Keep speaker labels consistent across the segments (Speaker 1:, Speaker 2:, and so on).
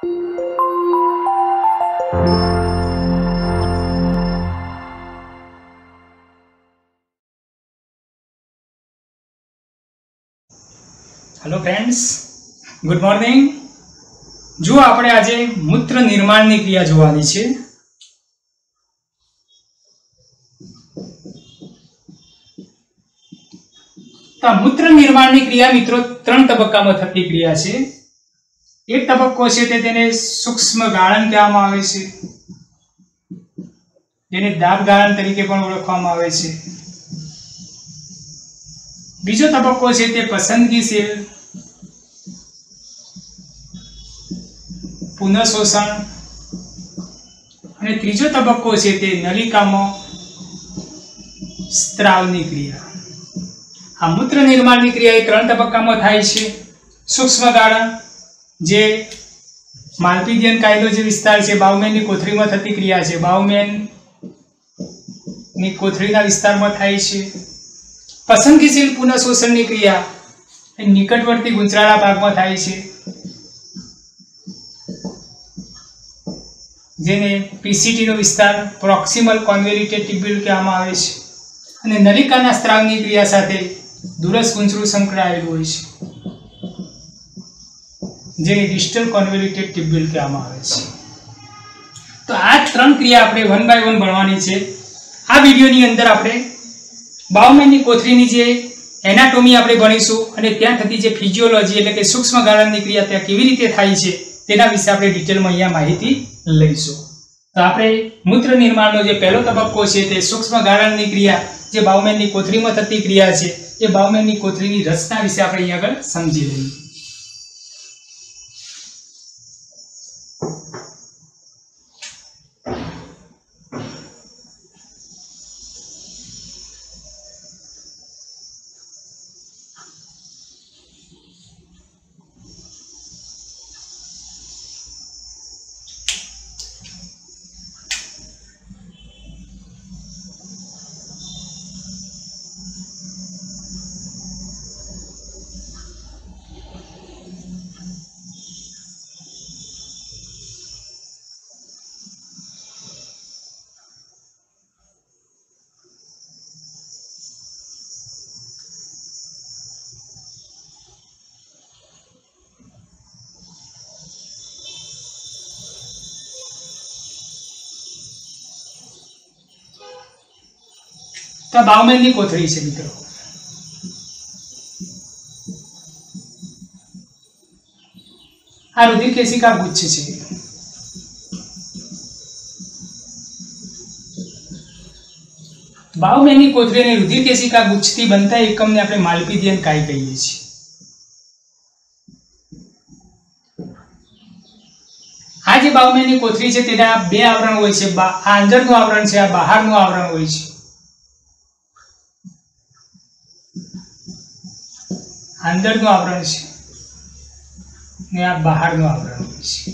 Speaker 1: Hello friends, good morning. जो આપણે આજે મૂત્ર નિર્માણની ક્રિયા જોવાની છે। તો મૂત્ર નિર્માણની ક્રિયા મિત્રો ત્રણ તબક્કામાં થતી ક્રિયા છે। એક તબક્કો છે તેને સૂક્ષ્મ ગાળણ કહેવામાં આવે છે, જેને દાબ ગાળણ તરીકે પણ ઓળખવામાં આવે છે। બીજો તબક્કો છે તે પસંદગીશીલ પુનઃશોષણ અને ત્રીજો તબક્કો છે તે નલિકામાં સ્ત્રાવની ક્રિયા। આ મૂત્ર નિર્માણની ક્રિયા એ ત્રણ તબક્કામાં થાય છે। સૂક્ષ્મ ગાળણ જે માલપીડિયન કાયદો જે વિસ્તાર છે બાઉમેનની કોથળીમાં થતી ક્રિયા છે, બાઉમેનની કોથળીના વિસ્તારમાં થાય છે। પસંદગીશીલ પુનઃશોષણની ક્રિયા એ નિકટવર્તી ગુંચરાળા ભાગમાં થાય છે, જેને પીસીટી નો વિસ્તાર પ્રોક્સિમલ કોન્વોલ્યુટેડ ટ્યુબ્યુલ કહેવામાં આવે છે। અને નલિકાના સ્ત્રાવની ક્રિયા સાથે દૂરસ્થ ગુંચરું સંકળાયેલું હોય છે, જેને ડિસ્ટલ કોન્વોલ્યુટેડ ટ્યુબ્યુલ કહેવામાં આવે છે। તો આ ત્રણ ક્રિયા આપણે વન બાય વન ભણવાની છે। આ વિડિયોની અંદર આપણે બાઉમેનની કોથળીની જે એનાટોમી આપણે ભણીશું અને ત્યાં થતી જે ફિઝિયોલોજી એટલે કે સૂક્ષ્મ ગાળણની ક્રિયા ત્યાં કેવી રીતે થાય છે તેના વિશે આપણે ડિટેલમાં અહીંયા માહિતી લઈશું। તો આપણે મૂત્ર નિર્માણનો જે પહેલો તબક્કો છે તે સૂક્ષ્મ ગાળણની ક્રિયા જે બાઉમેનની કોથળીમાં થતી ક્રિયા છે એ બાઉમેનની કોથળીની રચના વિશે આપણે અહીંયા આગળ સમજી લઈએ। તો બાઉમેનની કોથળી છે મિત્રો। આ રુધિર કેશિકા ગુચ્છ છે। બાઉમેનની કોથળી અને રુધિર કેશિકા ગુચ્છથી બનતા એકમને આપણે માલપીડિયન કાય કહીએ છીએ। આ જે બાઉમેનની કોથળી છે તેના બે આવરણ હોય છે, આ અંદરનું આવરણ છે, આ બહારનું આવરણ હોય છે। અંદરનું આવરણ છે ને આ બહારનું આવરણ હોય છે।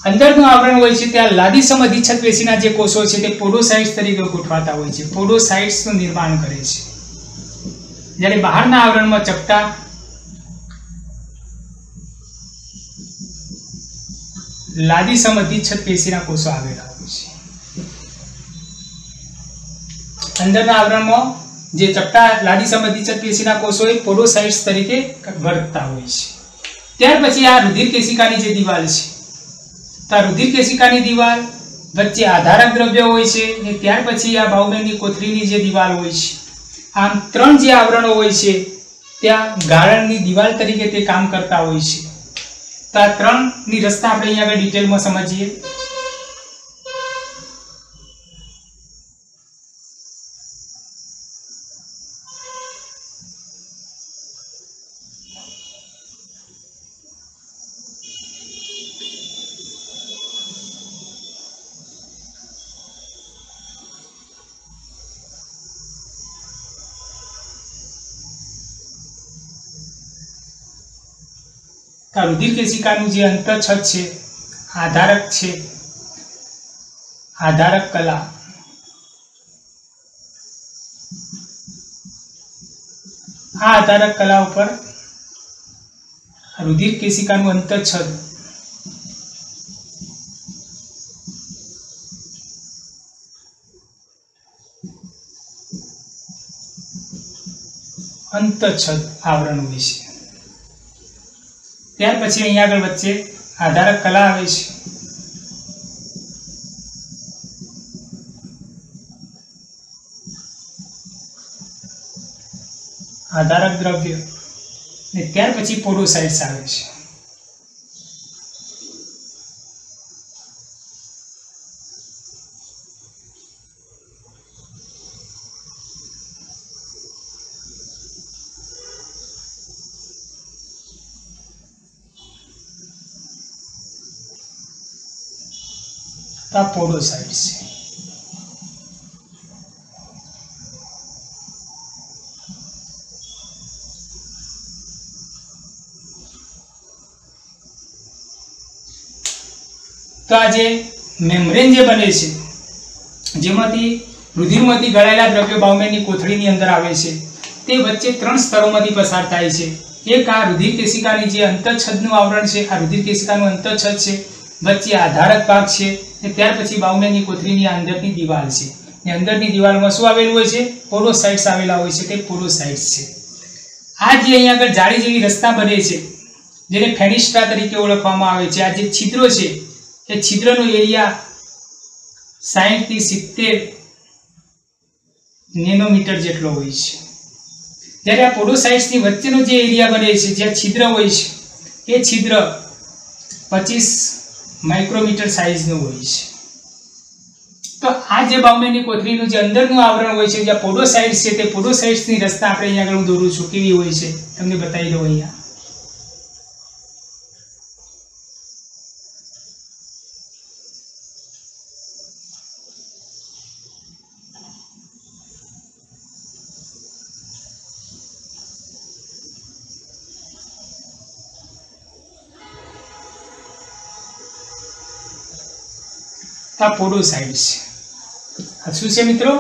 Speaker 1: અંદરનું આવરણ હોય છે ત્યાં લાદીસમ અધિચ્છદ પેશીના જે કોષો છે તે પોડોસાઇટ્સ તરીકે ગોઠવાતા હોય છે, પોડોસાઇટ્સનું નિર્માણ કરે છે। જ્યારે બહારના આવરણમાં ચપટા લાદીસમ અધિચ્છદ પેશીના કોષો આવેલા હોય છે। અંદરના આવરણમાં જે ચપટા લાદીસમ અધિચ્છદ પેશીના કોષો એ પોડોસાઇટ્સ તરીકે વર્તતા હોય છે। ત્યાર પછી આ રુધિર કેશિકાની જે દિવાલ છે તો આ રુધિર કેશિકાની દિવાલ વચ્ચે આધારક દ્રવ્ય હોય છે અને ત્યાર પછી આ બાઉમેનની કોથળીની જે દિવાલ હોય છે, આમ ત્રણ જે આવરણો હોય છે ત્યાં ગાળણની દિવાલ તરીકે તે કામ કરતા હોય છે। તો આ ત્રણની રચના આપણે અહીંયા આગળ ડિટેલમાં સમજીએ। રુધિર કેશિકાનું જે અંતઃછદ છે, આધારક છે, આધારક કલા, આ આધારક કલા ઉપર રુધિર કેશિકાનું અંતઃછદ અંતછદ આવરણ હોય છે। ત્યાર પછી અહીંયા આગળ વચ્ચે આધારક કલા આવે છે। આધારક દ્રવ્ય ને ત્યાર પછી પોડોસાઇટ્સ આવે છે। આ પોડોસાઇટ્સ છે। તો આ જે મેમ્બ્રેન જે બને છે જેમાંથી રુધિરમાંથી ગળાયેલા દ્રવ્યો બાઉમેનની કોથળીની અંદર આવે છે તે વચ્ચે 3 સ્તરોમાંથી પસાર થાય છે। એક આ રુધિર કેશિકાની જે અંતઃછદનું આવરણ છે, આ રુધિર કેશિકાનું અંતઃછદ છે, વચ્ચે આધારક ભાગ છે અને ત્યાર પછી બાઉમેનની કોથળીની અંદરની દિવાલ છે। ને અંદરની દિવાલમાં શું આવેલું હોય છે? પોડોસાઇટ્સ આવેલા હોય છે, તે પોડોસાઇટ્સ છે। આ જે અહીંયા આગળ જાળી જેવી રસ્તા બને છે જેને ફેનિસ્ટ્રા તરીકે ઓળખવામાં આવે છે, આ જે છિદ્રો છે એ છિદ્રનો એરિયા 60 થી 70 નેનોમીટર જેટલો હોય છે। જ્યારે આ પોડોસાઇટ્સની વચ્ચેનો જે એરિયા બને છે, જ્યાં છિદ્ર હોય છે, એ છિદ્ર 25 માઇક્રોમીટર સાઇઝનું હોય છે। તો આ જે બાઉમેનની કોથળીનું જે અંદરનું આવરણ હોય છે, જ્યાં પોડોસાઇટ્સ છે, તે પોડોસાઇટ્સની રચના આપણે અહીંયા આગળ હું દોરું છું કેવી હોય છે તમને બતાવી દઉં। અહીંયા આ પોડોસાઇટ્સ છે। શું છે મિત્રો?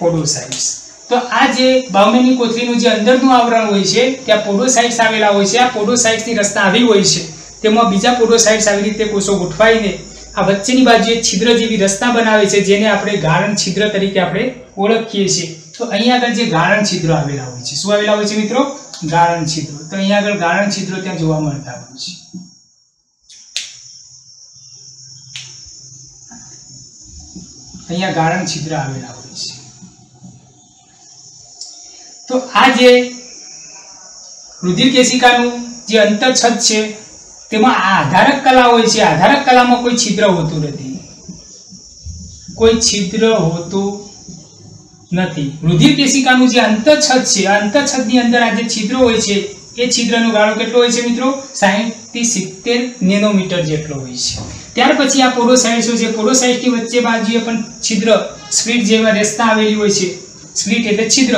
Speaker 1: પોડોસાઇટ્સ। તો આ જે બાઉમેનની કોથળીનું જે અંદરનું આવરણ હોય છે ત્યાં પોડોસાઇટ્સ આવેલા હોય છે। આ પોડોસાઇટ્સની રચના આવી હોય છે, તેમાં બીજા પોડોસાઇટ્સ આવી રીતે કોષો ગોઠવાઈને આ વચ્ચેની બાજુએ છિદ્ર જેવી રચના બનાવે છે, જેને આપણે ગાળણ છિદ્ર તરીકે આપણે ઓળખીએ છીએ। તો અહીંયા આગળ જે ગાળણ છિદ્રો આવેલા હોય છે, શું આવેલા હોય છે મિત્રો? ગાળણ છિદ્રો। તો અહીંયા આગળ ગાળણ છિદ્રો ત્યાં જોવા મળતા હોય છે। અહીંયા ગાળણ છિદ્ર આવેલા હોય છે। તો આ જે રુધિર કેશિકાનું જે અંતઃછદ છે તેમાં આ આધારક કલા હોય છે। આધારક કલામાં કોઈ છિદ્ર હોતું નથી, કોઈ છિદ્ર હોતું નથી। રુધિર કેશિકાનું જે અંતઃછદ છે, આ અંતઃછદની અંદર આ જે છિદ્રો હોય છે એ છિદ્રનો ગાળો કેટલો હોય છે મિત્રો? 60 થી 70 નેનોમીટર જેટલો હોય છે। ત્યાર પછી આ પોડોસાઇટ્સ છે, પોડોસાઇટ્સની વચ્ચે બાજુએ પણ છિદ્ર સ્લિટ જેવા રચના આવેલી હોય છે। સ્લિટ એટલે છિદ્ર,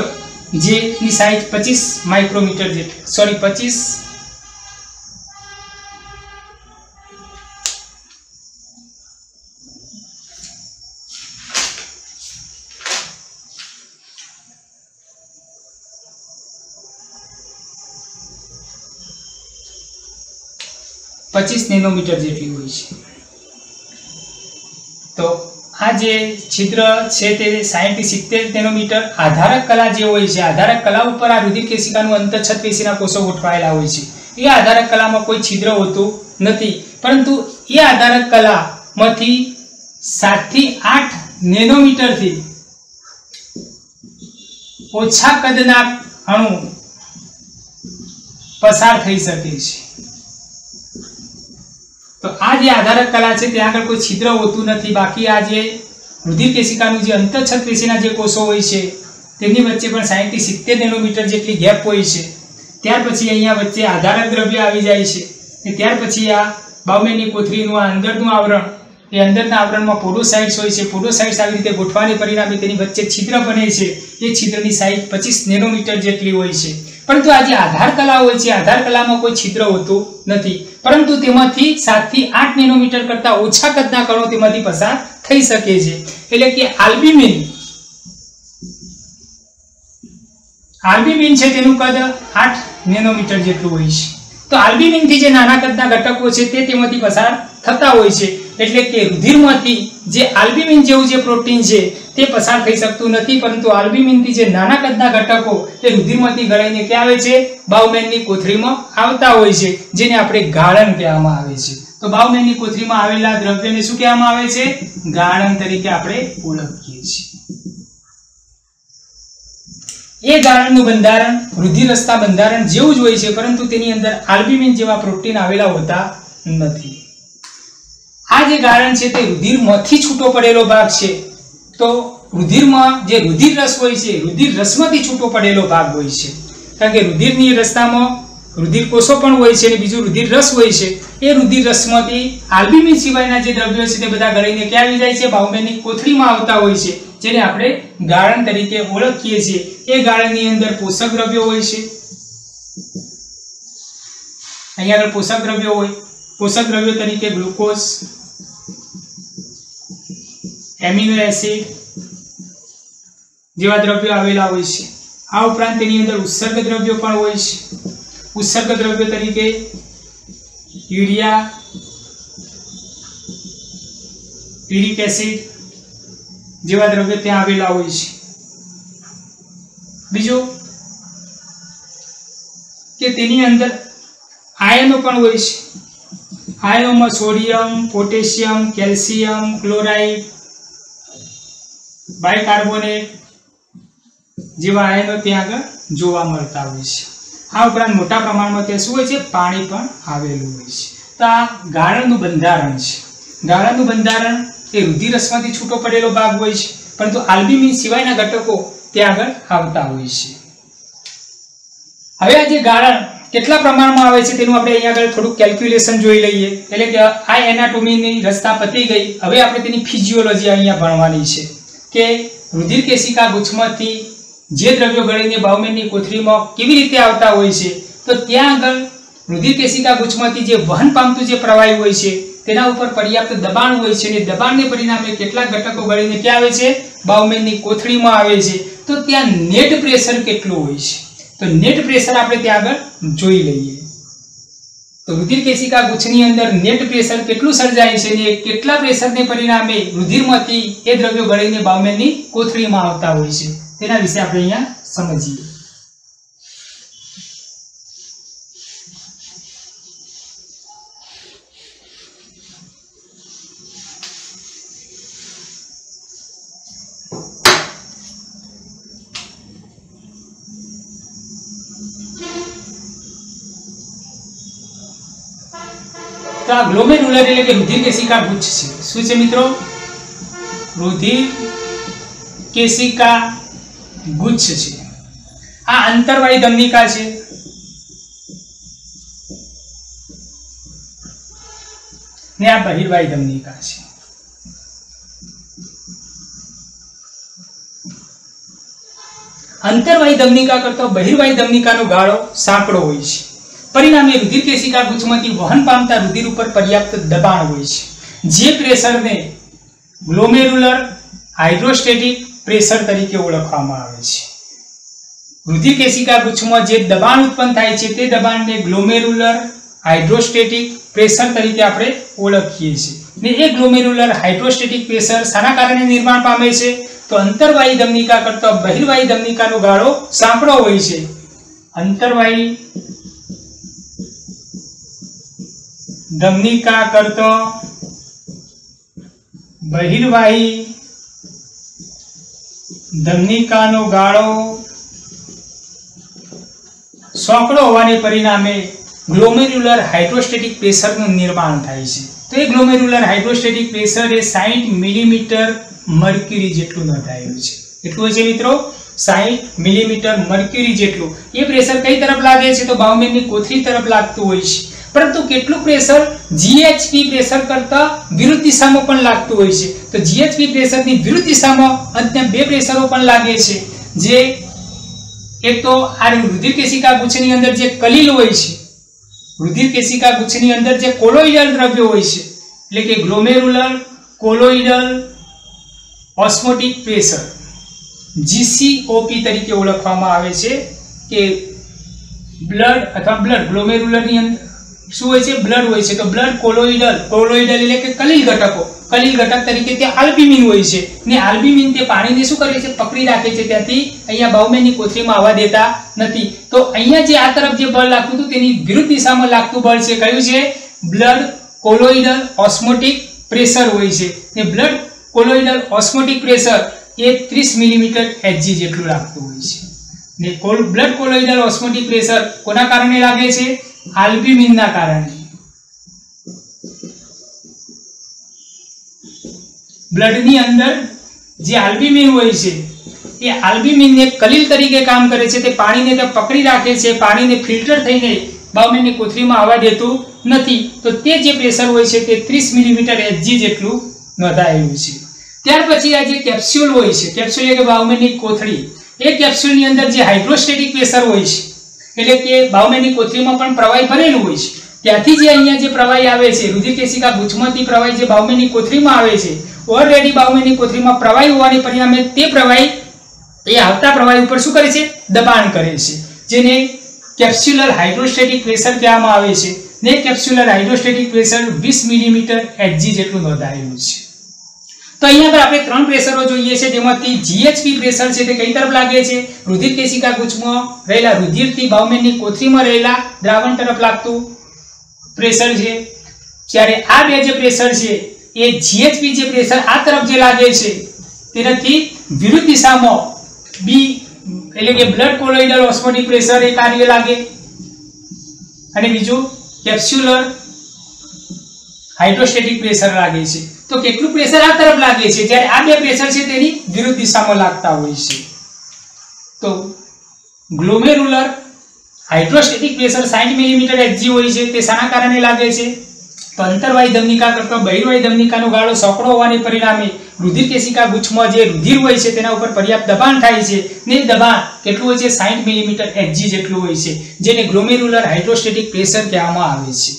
Speaker 1: જેની સાઇઝ 25 માઇક્રોમીટર જેટલી 25 નેનોમીટર જેટલી હોય છે। તો આ જે છિદ્ર છે તે 60 થી 70 નેનોમીટર આધારક કલા જે હોય છે, આધારક કલા ઉપર આ રુધિર કેશિકાનું અંતઃછદ પેશીના કોષો ગોઠવાયેલા હોય છે। એ આધારક કલામાં કોઈ છિદ્ર હોતું નથી, પરંતુ એ આધારક કલામાંથી 7 થી 8 નેનોમીટરથી ઓછા કદના અણુ પસાર થઈ શકે છે। તો આ જે આધારક કલા છે ત્યાં આગળ કોઈ છિદ્ર હોતું નથી, બાકી આ જે રુધિર કેશિકાનું જે અંતઃછદ પેશીના જે કોષો હોય છે તેની વચ્ચે પણ 60 થી 70 નેનોમીટર જેટલી ગેપ હોય છે। ત્યાર પછી અહીંયા વચ્ચે આધારક દ્રવ્ય આવી જાય છે અને ત્યાર પછી આ બાઉમેનની કોથળીનું આ અંદરનું આવરણ, એ અંદરના આવરણમાં પોડોસાઇટ્સ હોય છે। પોડોસાઇટ્સ આવી રીતે ગોઠવાને પરિણામે તેની વચ્ચે છિદ્ર બને છે। એ છિદ્રની સાઇઝ 25 નેનોમીટર જેટલી હોય છે। પરંતુ આ જે આધાર કલા હોય છે, આધાર કલામાં કોઈ છિદ્ર હોતું નથી, પરંતુ તેમાંથી 7 થી 8 નેનોમીટર કરતા ઓછા કદના કણો તેમાંથી પસાર થઈ શકે છે। એટલે કે આલ્બ્યુમિન છે તેનું કદ 8 નેનોમીટર જેટલું હોય છે। તો આલ્બ્યુમિનથી જે નાના કદના ઘટકો છે તે તેમાંથી પસાર થતા હોય છે, એટલે કે રુધિરમાંથી જે આલ્બ્યુમિન જેવું જે પ્રોટીન છે તે પસાર થઈ શકતું નથી, પરંતુ આલ્બ્યુમિનથી જે નાના કદના ઘટકો તે રુધિરમાંથી ગળાઈને ક્યાં આવે છે? બાઉમેનની કોથળીમાં આવતા હોય છે, જેને આપણે ગાળણ કહેવામાં આવે છે. તો બાઉમેનની કોથળીમાં આવેલા દ્રવ્યને શું કહેવામાં આવે છે? ગાળણ તરીકે આપણે ઓળખીએ છીએ. એ ગાળણનું બંધારણ રુધિર રસ્તા બંધારણ જેવું જ હોય છે, પરંતુ તેની અંદર આલ્બ્યુમિન જેવા પ્રોટીન આવેલા હોતા નથી. આ જે ગાળણ છે તે રુધિરમાંથી છૂટો પડેલો ભાગ છે. તો રુધિરમાં જે રુધિર રસ હોય છે, રુધિર રસમાંથી છૂટો પડેલો ભાગ હોય છે, કારણ કે રુધિરની રસ્તામાં રુધિર કોષો પણ હોય છે અને બીજું રુધિર રસ હોય છે. એ રુધિર રસમાંથી આલ્બ્યુમિન સિવાયના જે દ્રવ્યો છે તે બધા ગળીને ક્યાં આવી જાય છે? બાઉમેનની કોથળીમાં આવતા હોય છે, જેને આપણે ગાળણ તરીકે ઓળખીએ છીએ. એ ગાળણની અંદર પોષક દ્રવ્યો હોય છે. અહીંયા આગળ પોષક દ્રવ્યો હોય. પોષક દ્રવ્યો તરીકે ગ્લુકોઝ, એમિનો એસિડ જેવા દ્રવ્યો આવેલા હોય છે. આ ઉપરાંત તેની અંદર ઉત્સર્ગ દ્રવ્યો પણ હોય છે. ઉત્સર્ગ દ્રવ્યો તરીકે યુરિયા, યુરિક એસિડ જેવા દ્રવ્યો ત્યાં આવેલા હોય છે. બીજું કે તેની અંદર આયનો પણ હોય છે. આયનોમાં sodium, potassium, calcium, chloride, bicarbonate જેવા આયનો ત્યાં આગળ જોવા મળતા હોય છે. આ ઉપરાંત મોટા પ્રમાણમાં ત્યાં શું હોય છે? પાણી પણ આવેલું હોય છે. તો આ ગાળણનું બંધારણ છે. ગાળણનું બંધારણ એ રુધિરરસમાંથી છૂટો પડેલો ભાગ હોય છે, પરંતુ આલ્બ્યુમિન સિવાયના ઘટકો ત્યાં આગળ આવતા હોય છે. હવે આ જે ગાળણ કેટલા પ્રમાણમાં આવે છે તેનું આપણે અહીંયા આગળ થોડું કેલ્ક્યુલેશન જોઈ લઈએ. એટલે કે આ એનાટોમીની રસ્તા પતી ગઈ. હવે આપણે તેની ફિઝિયોલોજી અહીંયા ભણવાની છે કે રુધિર કેશિકા ગુચ્છમાંથી જે દ્રવ્યો ગળીને બાઉમેનની કોથળીમાં કેવી રીતે આવતા હોય છે. તો ત્યાં આગળ રુધિર કેશિકા ગુચ્છમાંથી જે વહન પામતું જે પ્રવાહી હોય છે તેના ઉપર પર્યાપ્ત દબાણ હોય છે, અને દબાણને પરિણામે કેટલાક ઘટકો ગળીને ક્યાં આવે છે? બાઉમેનની કોથળીમાં આવે છે. તો ત્યાં નેટ પ્રેશર કેટલું હોય છે? તો નેટ પ્રેશર આપણે ત્યાં આગળ જોઈ લઈએ. તો રુધિર કેશિકા ગુચ્છની અંદર નેટ પ્રેશર કેટલું સર્જાય છે અને કેટલા પ્રેશરને પરિણામે રુધિરમાંથી એ દ્રવ્યો ગળીને બાઉમેનની કોથળીમાં આવતા હોય છે તેના વિશે આપણે અહીંયા સમજીએ. તો આ ગ્લોમેરુલર એટલે કે રુધિર કેશિકા ગુચ્છ છે. શું છે મિત્રો? રુધિર કેશિકા ગુચ્છ છે. આ અંતરવાહી ધમનિકા છે. ને આ બહિર્વાહી ધમનિકા છે. અંતરવાહી ધમનિકા કરતા બહિર્વાહી ધમનિકાનો ગાળો સાંકડો હોય છે. પરિણામે રુધિર કેશિકા ગુચ્છમાંથી વહન પામતા રુધિર ઉપર પર્યાપ્ત દબાણ હોય છે, જે પ્રેશરને ગ્લોમેરુલર હાઇડ્રોસ્ટેટિક પ્રેશર તરીકે ઓળખવામાં આવે છે. રુધિર કેશિકા ગુચ્છમાં જે દબાણ ઉત્પન્ન થાય છે તે દબાણને ગ્લોમેરુલર હાઇડ્રોસ્ટેટિક પ્રેશર તરીકે આપણે ઓળખીએ છીએ. ને એ ગ્લોમેરુલર હાઇડ્રોસ્ટેટિક પ્રેશર શાના કારણે નિર્માણ પામે છે? તો અંતરવાહી ધમનિકા કરતા બહિર્વાહી ધમનિકાનો ગાળો સાંકડો હોય છે. અંતરવાહી ધમનિકા કરતા બહિર્વાહી ધમનિકાનો ગાળો સાંકડો હોવાને પરિણામે ગ્લોમેરુલર હાઇડ્રોસ્ટેટિક પ્રેશરનું નિર્માણ થાય છે. તો એ ગ્લોમેરુલર હાઇડ્રોસ્ટેટિક પ્રેશર એ 60 મિલીમીટર મર્ક્યુરી જેટલું નોંધાયેલું છે. કેટલું હોય છે મિત્રો? 60 મિલીમીટર મર્ક્યુરી જેટલું. એ પ્રેશર કઈ તરફ લાગે છે? તો બાઉમેનની કોથળી તરફ લાગતું હોય છે. પરંતુ કેટલું પ્રેશર જીએચપી પ્રેશર કરતા વિરુદ્ધ દિશામાં પણ લાગતું હોય છે. તો જીએચપી પ્રેશરની વિરુદ્ધ દિશામાં અન્ય બે પ્રેશરો પણ લાગે છે. જે એક તો આ રુધિર કેશિકા ગુચ્છની અંદર જે કલીલ હોય છે, રુધિર કેશિકા ગુચ્છની અંદર જે કોલોઈડલ દ્રવ્યો હોય છે, એટલે કે ગ્લોમેરુલર કોલોઈડલ ઓસ્મોટિક પ્રેશર GCOP તરીકે ઓળખવામાં આવે છે. કે બ્લડ અથવા બ્લડ ગ્લોમેરુલર ની અંદર શું હોય છે? બ્લડ હોય છે. તો બ્લડ કોલોઈડલ એટલે કે કલીલ ઘટક તરીકે ત્યાં આલ્બ્યુમિન હોય છે ને આલ્બ્યુમિન તે પાણીને શું કરે છે? પકડી રાખે છે. ત્યાંથી અહીંયા બાઉમેનની કોથળીમાં આવવા દેતા નથી. તો અહીંયા જે આ તરફ જે બળ લાગતું હતું તેની વિરુદ્ધ દિશામાં લાગતું બળ છે કયું છે? બ્લડ કોલોઈડલ ઓસ્મોટિક પ્રેશર હોય છે. ને બ્લડ કોલોઈડલ ઓસ્મોટિક પ્રેશર એ 30 મિલીમીટર Hg જેટલું લાગતું હોય છે. ને બ્લડ કોલોઈડલ ઓસ્મોટિક પ્રેશર કોના કારણે લાગે છે? આલ્બ્યુમિનના કારણે. બ્લડની અંદર જે આલ્બ્યુમિન હોય છે એ આલ્બ્યુમિનને કલીલ તરીકે કામ કરે છે. તે પાણીને તે પકડી રાખે છે, પાણીને ફિલ્ટર થઈને બાઉમેનની કોથળીમાં આવવા દેતું નથી. તો તે જે પ્રેશર હોય છે તે 30 મિલીમીટર Hg જેટલું નોંધાયેલું છે. ત્યાર પછી આ જે કેપ્સ્યુલ હોય છે, કેપ્સ્યુલ એટલે કે બાઉમેનની કોથળી, એ કેપ્સ્યુલની અંદર જે હાઇડ્રોસ્ટેટિક પ્રેશર હોય છે એટલે કે બાઉમેનની કોથળીમાં પણ પ્રવાહી ભરેલું હોય છે. ત્યાંથી જે અહીંયા જે પ્રવાહી આવે છે રુધિર કેશિકા ગુચ્છમાંથી પ્રવાહી જે બાઉમેનની કોથળીમાં આવે છે, ઓલરેડી બાઉમેનની કોથળીમાં પ્રવાહી હોવાને પરિણામે તે પ્રવાહી એ આવતા પ્રવાહી ઉપર શું કરે છે? દબાણ કરે છે, જેને કેપ્સ્યુલર હાઇડ્રોસ્ટેટિક પ્રેશર કહેવામાં આવે છે. ને capsular hydrostatic pressure 20 millimetre Hg જેટલું નોંધાયેલું છે. તો અહીંયા પર આપણે 3 પ્રેશરો જોઈએ છે, જેમાંથી GHP પ્રેશર છે તે કઈ તરફ લાગે છે? રુધિર કેશિકા ગુચ્છમાં રહેલા રુધિરથી બાઉમેનની કોથળીમાં રહેલા દ્રાવણ તરફ લાગતું પ્રેશર છે. જ્યારે આ બે જે પ્રેશર છે એ GHP જે પ્રેશર આ તરફ જે લાગે છે તેનાથી વિરુદ્ધ દિશામાં બી એટલે કે બ્લડ કોલોઈડલ ઓસ્મોટિક પ્રેશર એ કાર્ય લાગે. અને બીજું કેપ્સ્યુલર હાઇડ્રોસ્ટેટિક પ્રેશર લાગે છે. તો કેટલું પ્રેશર આ તરફ લાગે છે, જ્યારે આ બે પ્રેશર છે તેની વિરુદ્ધ દિશામાં લાગતા હોય છે. તો ગ્લોમેરુલર હાઇડ્રોસ્ટેટિક પ્રેશર 60 મિલીમીટર Hg હોય છે. તે શાના કારણે લાગે છે? તો અંતરવાહી ધમનિકા કરતાં બહિર્વાહી ધમનિકાનો ગાળો સાંકડો હોવાને પરિણામે રુધિર કેશિકા ગુચ્છમાં જે રુધિર હોય છે તેના ઉપર પર્યાપ્ત દબાણ થાય છે. ને દબાણ કેટલું હોય છે? 60 મિલીમીટર Hg જેટલું હોય છે, જેને ગ્લોમેરુલર હાઇડ્રોસ્ટેટિક પ્રેશર કહેવામાં આવે છે.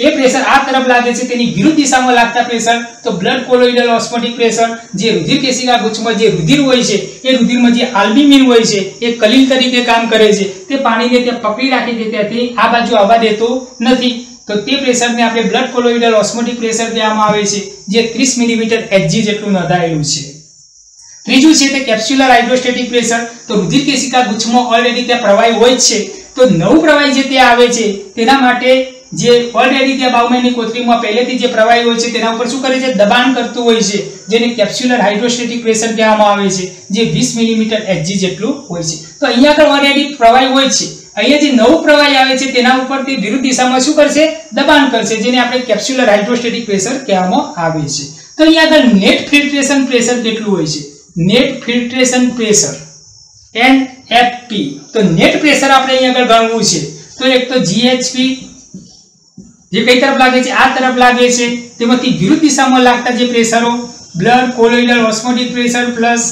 Speaker 1: એ પ્રેશર આ તરફ લાગે છે તેની વિરુદ્ધ દિશામાં લાગતા પ્રેશર તો બ્લડ કોલોઈડલ ઓસ્મોટિક પ્રેશર, જે રુધિર કેશિકા ગુચ્છમાં જે રુધિર હોય છે એ રુધિરમાં જે આલ્બ્યુમિન હોય છે એ કલીલ તરીકે કામ કરે છે. તે પાણીને તે પકડી રાખે છે, ત્યાંથી આ બાજુ આવવા દેતું નથી. તો તે પ્રેશરને આપણે બ્લડ કોલોઈડલ ઓસ્મોટિક પ્રેશર કહેવામાં આવે છે, જે 30 મિલીમીટર Hg જેટલું નોંધાયેલું છે. ત્રીજું છે તે કેપ્સ્યુલર હાઇડ્રોસ્ટેટિક પ્રેશર. તો રુધિર કેશિકા ગુચ્છમાં ઓલરેડી ત્યાં પ્રવાહી હોય જ છે, તો નવું પ્રવાહી જે તે આવે છે તેના માટે જે ઓલરેડી ત્યાં બાઉમેનની કોથળીમાં પહેલેથી જે પ્રવાહી હોય છે તેના ઉપર શું કરે છે? દબાણ કરતું હોય છે, જેને કેપ્સ્યુલર હાઇડ્રોસ્ટેટિક પ્રેશર કહેવામાં આવે છે, જે 20 મિલીમીટર Hg જેટલું હોય છે. તો અહીંયા આગળ ઓલરેડી પ્રવાહી હોય છે, અહીંયા જે નવું પ્રવાહી આવે છે તેના ઉપર તે વિરુદ્ધ દિશામાં શું કરશે? દબાણ કરશે, જેને આપણે કેપ્સ્યુલર હાઇડ્રોસ્ટેટિક પ્રેશર કહેવામાં આવે છે. તો અહીંયા આગળ નેટ ફિલ્ટ્રેશન પ્રેશર કેટલું હોય છે? Net filtration pressure NFP. તો નેટ પ્રેશર આપણે અહીંયા આગળ ગણવું છે. તો એક તો GHP જે કઈ તરફ લાગે છે? આ તરફ લાગે છે. તેમાંથી વિરુદ્ધ દિશામાં લાગતા જે પ્રેશરો blood colloidal osmotic pressure plus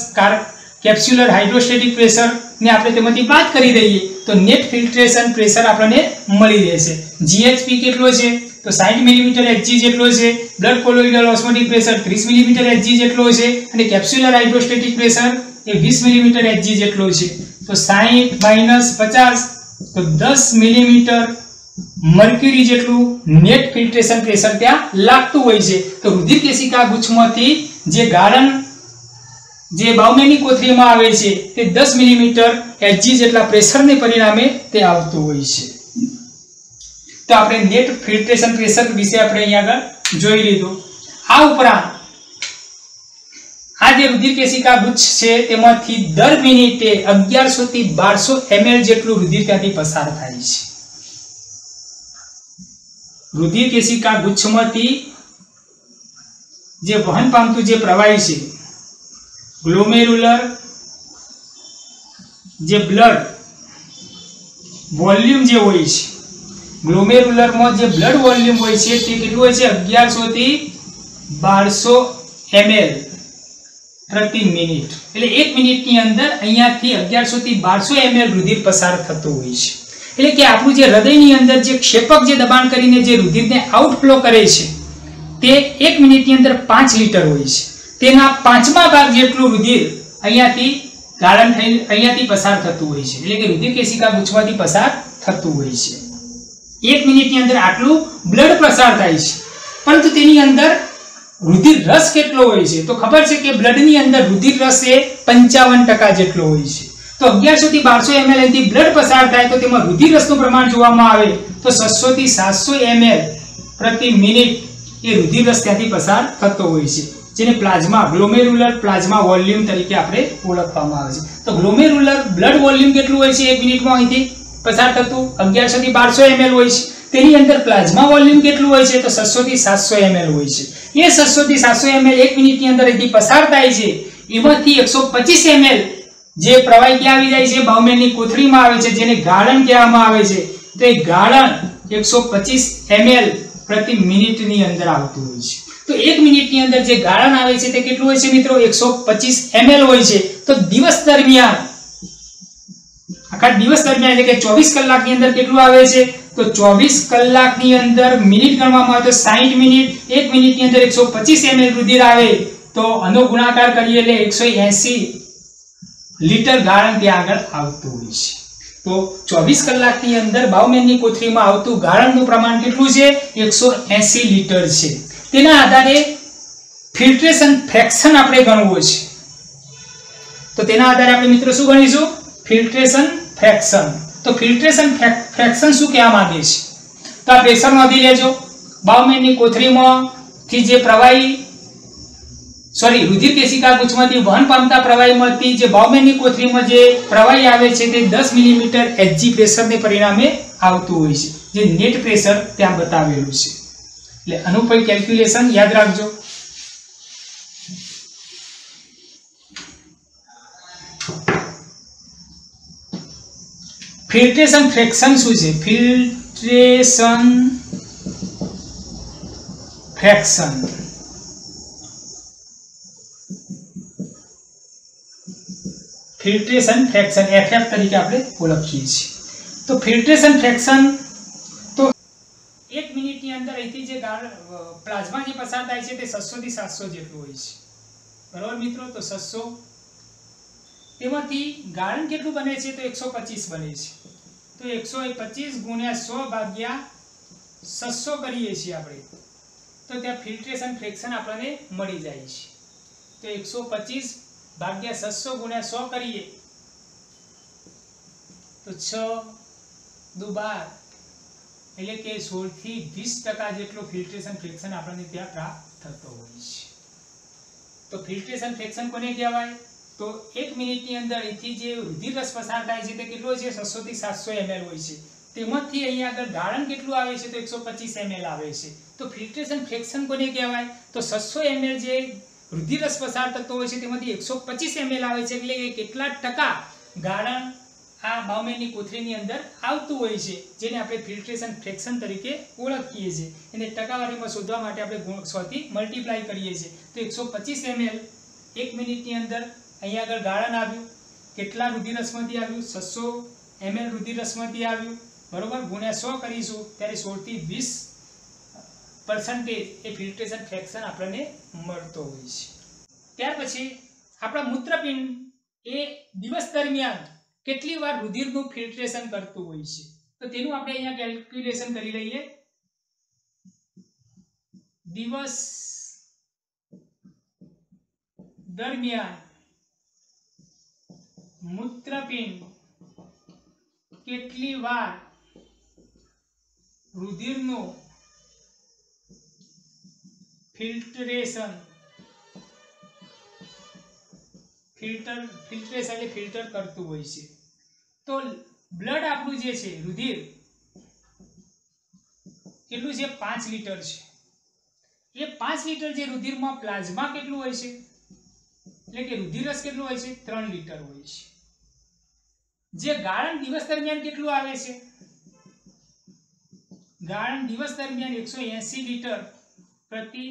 Speaker 1: capsular hydrostatic pressure ને આપણે તેમાંથી બાદ કરી દઈએ તો નેટ ફિલ્ટ્રેશન પ્રેશર આપણને મળી રહેશે. GHP કેટલો છે? તો 60 મિલીમીટર Hg જેટલો છે. Blood colloidal osmotic pressure 30 millimetre Hg જેટલો છે અને કેપ્સ્યુલર હાઇડ્રોસ્ટેટિક પ્રેશર એ 20 મિલીમીટર Hg જેટલો છે. તો 60 - 50 તો 10 મિલીમીટર મર્ક્યુરી જેટલું નેટ ફિલ્ટ્રેશન પ્રેશર ત્યાં લાગતું હોય છે. તો રુધિર કેશિકા ગુચ્છમાંથી જે ગાળણ જે બાઉમેનની કોથળીમાં આવે છે તે 10 મિલીમીટર Hg જેટલા પ્રેશરને પરિણામે તે આવતું હોય છે. તો આપણે નેટ ફિલ્ટ્રેશન પ્રેશર વિશે આપણે અહીંયા આગળ જોઈ લીધું. આ ઉપરાંત આ જે રુધિર કેશિકા ગુચ્છ છે તેમાંથી દર મિનિટે 1100 થી 1200 ml જેટલું રુધિર ત્યાંથી પસાર થાય છે. રુધિર કેશિકા ગુચ્છમાંથી જે વહન પામતું જે પ્રવાહી છે ગ્લોમેરુલર જે બ્લડ વોલ્યુમ જે હોય છે, ગ્લોમેરુલરમાં જે બ્લડ વોલ્યુમ હોય છે તે કેટલું હોય છે? 1100 થી 1200 ml પ્રતિ મિનિટ. એટલે 1 મિનિટની અંદર અહીંયાથી 1100 થી 1200 ml રુધિર પસાર થતું હોય છે. એટલે કે આપણું જે હૃદયની અંદર જે ક્ષેપક જે દબાણ કરીને જે રુધિરને આઉટફ્લો કરે છે તે 1 મિનિટની અંદર 5 લીટર હોય છે. તેના 5મા ભાગ જેટલું રુધિર અહીંયાથી ગાળણ થઈ અહીંયાથી પસાર થતું હોય છે, એટલે કે રુધિર કેશિકા ગુચ્છમાંથી પસાર થતું હોય છે. 1 મિનિટની અંદર આટલું બ્લડ પસાર થાય છે, પરંતુ તેની અંદર રુધિર રસ કેટલો હોય છે? તો ખબર છે કે બ્લડની અંદર રુધિર રસ એ 55% જેટલો હોય છે. તો 1100 થી 1200 ml થી બ્લડ પસાર થાય તો તેમાં રુધિર રસનું પ્રમાણ જોવામાં આવે તો 600 થી 700 ml પ્રતિ મિનિટ એ રુધિર રસ ત્યાંથી પસાર થતો હોય છે, જેને પ્લાઝ્મા ગ્લોમેરુલર પ્લાઝ્મા વોલ્યુમ તરીકે આપણે ઓળખવામાં આવે છે. તો ગ્લોમેરુલર બ્લડ વોલ્યુમ કેટલું હોય છે 1 મિનિટમાં અહીંથી પસાર થતું? 1100 થી 1200 ml હોય છે. તેની અંદર પ્લાઝ્મા વોલ્યુમ કેટલું હોય છે? તો 600 થી 700 ml હોય છે. એ 600 થી 700 ml 1 મિનિટની અંદર અહીંથી પસાર થાય છે, એમાંથી 125 ml જે પ્રવાહી ક્યાં આવી જાય છે? બાઉમેનની કોથળીમાં આવે છે, જેને ગાળણ કહેવામાં આવે છે. તો એ ગાળણ 125 ml પ્રતિ મિનિટની અંદર આવતું હોય છે. તો 1 મિનિટની અંદર જે ગાળણ આવે છે તે કેટલું હોય છે મિત્રો? 125 ml હોય છે. તો દિવસ દરમિયાન આખા દિવસ દરમિયાન એટલે કે 24 કલાકની અંદર કેટલું આવે છે? તો 24 કલાકની અંદર મિનિટ ગણવામાં આવે તો 60 મિનિટ, 1 મિનિટની અંદર 125 ml રુધિર આવે તો આનો ગુણાકાર કરીએ એટલે 180 લીટર ગાળણ ત્યાં આગળ આવતું હોય છે. તો 24 કલાકની અંદર બાઉમેનની કોથળીમાં આવતું ગાળણનું પ્રમાણ કેટલું છે? 180 લીટર છે. તેના આધારે ફિલ્ટ્રેશન ફ્રેક્શન આપણે ગણવું છે. તો તેના આધારે આપણે મિત્રો શું ગણીશું? Filtration fraction. તો ફિલ્ટ્રેશન ફ્રેક્શન શું કહેવા માંગે છે? તો આ પ્રેશર નોંધી લેજો. બાઉમેનની કોથળીમાં થી જે પ્રવાહી રુધિર કેશિકા ગુચ્છમાંથી વહન પામતા પ્રવાહીમાંથી જે બાઉમેનની કોથળીમાં જે પ્રવાહી આવે છે તે 10 મિલીમીટર Hg પ્રેશરને પરિણામે આવતું હોય છે, જે નેટ પ્રેશર ત્યાં બતાવેલું છે. એટલે આનું કોઈ કેલ્ક્યુલેશન યાદ રાખજો. ફિલ્ટ્રેશન ફ્રેક્શન શું છે? Filtration fraction filtration fraction FF તરીકે આપણે ઓળખીએ છીએ. તો ફિલ્ટ્રેશન ફ્રેક્શન તો 1 મિનિટની અંદર અહીંથી જે પ્લાઝ્મા જે પસાર થાય છે તે 600 થી 700 જેટલું હોય છે, બરાબર મિત્રો? તો 600 તેમાંથી ગાળણ કેટલું બને છે? તો 125 બને છે. તો 125 ગુણ્યા 100 ભાગ્યા 600 કરીએ છીએ આપણે તો ત્યાં ફિલ્ટ્રેશન ફ્રેક્શન આપણને મળી જાય છે. તો 125 ભાગ્યા 600 ગુણ્યા 100 કરીએ તો 6 દુ 12 એટલે કે 16 થી 20% જેટલો ફિલ્ટ્રેશન ફ્રેક્શન આપણને ત્યાં પ્રાપ્ત થતો હોય છે. તો ફિલ્ટ્રેશન ફ્રેક્શન કોને કહેવાય? તો 1 મિનિટની અંદર અહીંથી જે રુધિર રસ પસાર થાય છે તે કેટલો છે? 600 થી 700 ml હોય છે. તેમાંથી અહીંયા આગળ ગાળણ કેટલું આવે છે? તો 125 ml આવે છે. તો ફિલ્ટ્રેશન ફ્રેક્શન કોને કહેવાય? તો 600 ml જે રુધિર રસ પસાર થતો હોય છે તેમાંથી 125 ml આવે છે, એટલે કે કેટલા ટકા ગાળણ આ બાઉમેનની કોથળીની અંદર આવતું હોય છે, જેને આપણે ફિલ્ટ્રેશન ફ્રેક્શન તરીકે ઓળખીએ છીએ. એને ટકાવારીમાં શોધવા માટે આપણે 100 થી મલ્ટીપ્લાય કરીએ છીએ. તો 125 ml 1 મિનિટની અંદર અહીંયા આગળ ગાળણ આવ્યું, કેટલા રુધિર રસમાંથી આવ્યું? 600 ml રુધિર રસમાંથી આવ્યું, બરોબર? ગુણ્યા 100 કરીશું ત્યારે 16 થી 20% એ ફિલ્ટ્રેશન ફ્રેક્શન આપણને મળતો હોય છે. ત્યાર પછી આપણા મૂત્રપિંડ એ દિવસ દરમિયાન કેટલી વાર રુધિરનું ફિલ્ટ્રેશન કરતું હોય છે? તો તેનું આપણે અહીંયા કેલ્ક્યુલેશન કરી લઈએ. દિવસ દરમિયાન મૂત્રપિંડ કેટલી વાર રુધિરનું ફિલ્ટ્રેશન ફિલ્ટર કરતું હોય છે? તો બ્લડ આપણું જે છે રુધિર કેટલું છે? 5 લીટર છે. એ 5 લીટર જે રુધિરમાં પ્લાઝ્મા કેટલું હોય છે? એટલે કે રુધિર રસ કેટલું હોય છે? 3 લીટર હોય છે. જે ગાળણ દિવસ દરમિયાન કેટલું આવે છે? ગાળણ દિવસ દરમિયાન 180 લીટર પ્રતિ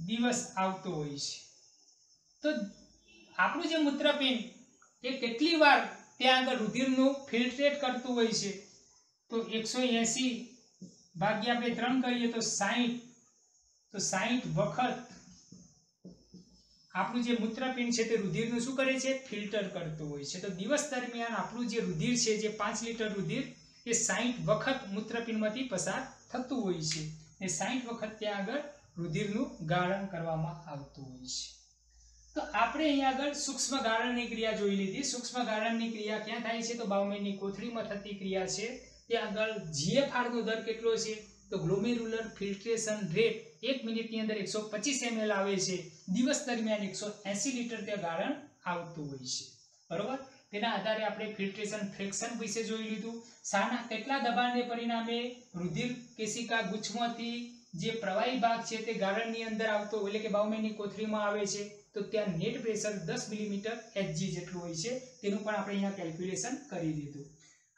Speaker 1: દિવસ આવતો હોય છે. તો આપણું જે મૂત્રપિંડ એ કેટલી વાર ત્યાં આગળ રુધિરનું ફિલ્ટ્રેટ કરતું હોય છે? તો 180 ભાગ્યા આપણે 3 કરીએ તો 60 વખત આપણું જે મૂત્રપિંડ છે તે રુધિરનું શું કરે છે? ફિલ્ટર કરતું હોય છે. તો દિવસ દરમિયાન આપણું જે રુધિર છે, જે 5 લિટર રુધિર એ 60 વખત મૂત્રપિંડમાંથી પસાર થતું હોય છે. એ 60 વખત ત્યાં આગળ રુધિરનું ગાળણ કરવામાં આવતું હોય છે. તો આપણે અહીંયા આગળ સૂક્ષ્મ ગાળણની ક્રિયા જોઈ લીધી. સૂક્ષ્મ ગાળણની ક્રિયા ક્યાં થાય છે? તો બાઉમેનની કોથળીમાં થતી ક્રિયા છે. ત્યાં આગળ GFR નો દર કેટલો છે? તો ગ્લોમેરુલર ફિલ્ટ્રેશન રેટ 1 મિનિટની અંદર 125 ml આવે છે. દિવસ દરમિયાન 180 લિટર ત્યાં ગાળણ આવતું હોય છે. બરોબર? તેના આધારે આપણે ફિલ્ટ્રેશન ફ્રેક્શન વિશે જોઈ લીધું. શાના કેટલા દબાણને પરિણામે રુધિર કેશિકા ગુચ્છમાંથી જે પ્રવાહી ભાગ છે તે ગાળણની અંદર આવતો એટલે કે બાઉમેનની કોથળીમાં આવે છે. તો ત્યાં નેટ પ્રેશર 10 મિલીમીટર Hg જેટલું હોય છે. તેનું પણ આપણે અહીંયા કેલ્ક્યુલેશન કરી લીધું.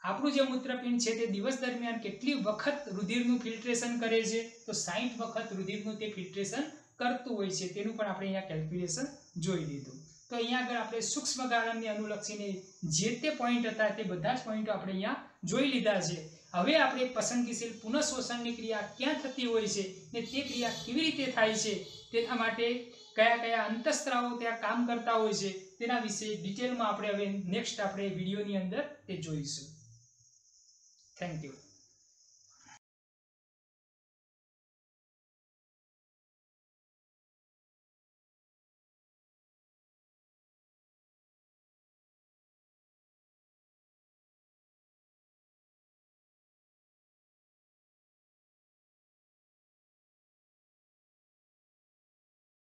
Speaker 1: આપણું જે મૂત્રપિંડ છે તે દિવસ દરમિયાન કેટલી વખત રુધિરનું ફિલ્ટ્રેશન કરે છે? તો 60 વખત રુધિરનું તે ફિલ્ટ્રેશન કરતું હોય છે. તેનું પણ આપણે અહીંયા કેલ્ક્યુલેશન જોઈ લીધું. તો અહીંયા આગળ આપણે સૂક્ષ્મ ગાળણને અનુલક્ષીને જે તે પોઈન્ટ હતા તે બધા જ પોઈન્ટો આપણે અહીંયા જોઈ લીધા છે. હવે આપણે પસંદગીશીલ પુનઃશોષણની ક્રિયા ક્યાં થતી હોય છે ને તે ક્રિયા કેવી રીતે થાય છે, તેના માટે કયા કયા અંતઃસ્ત્રાવો ત્યાં કામ કરતા હોય છે તેના વિશે ડિટેલમાં આપણે હવે નેક્સ્ટ આપણે વિડીયોની અંદર તે જોઈશું. Thank you.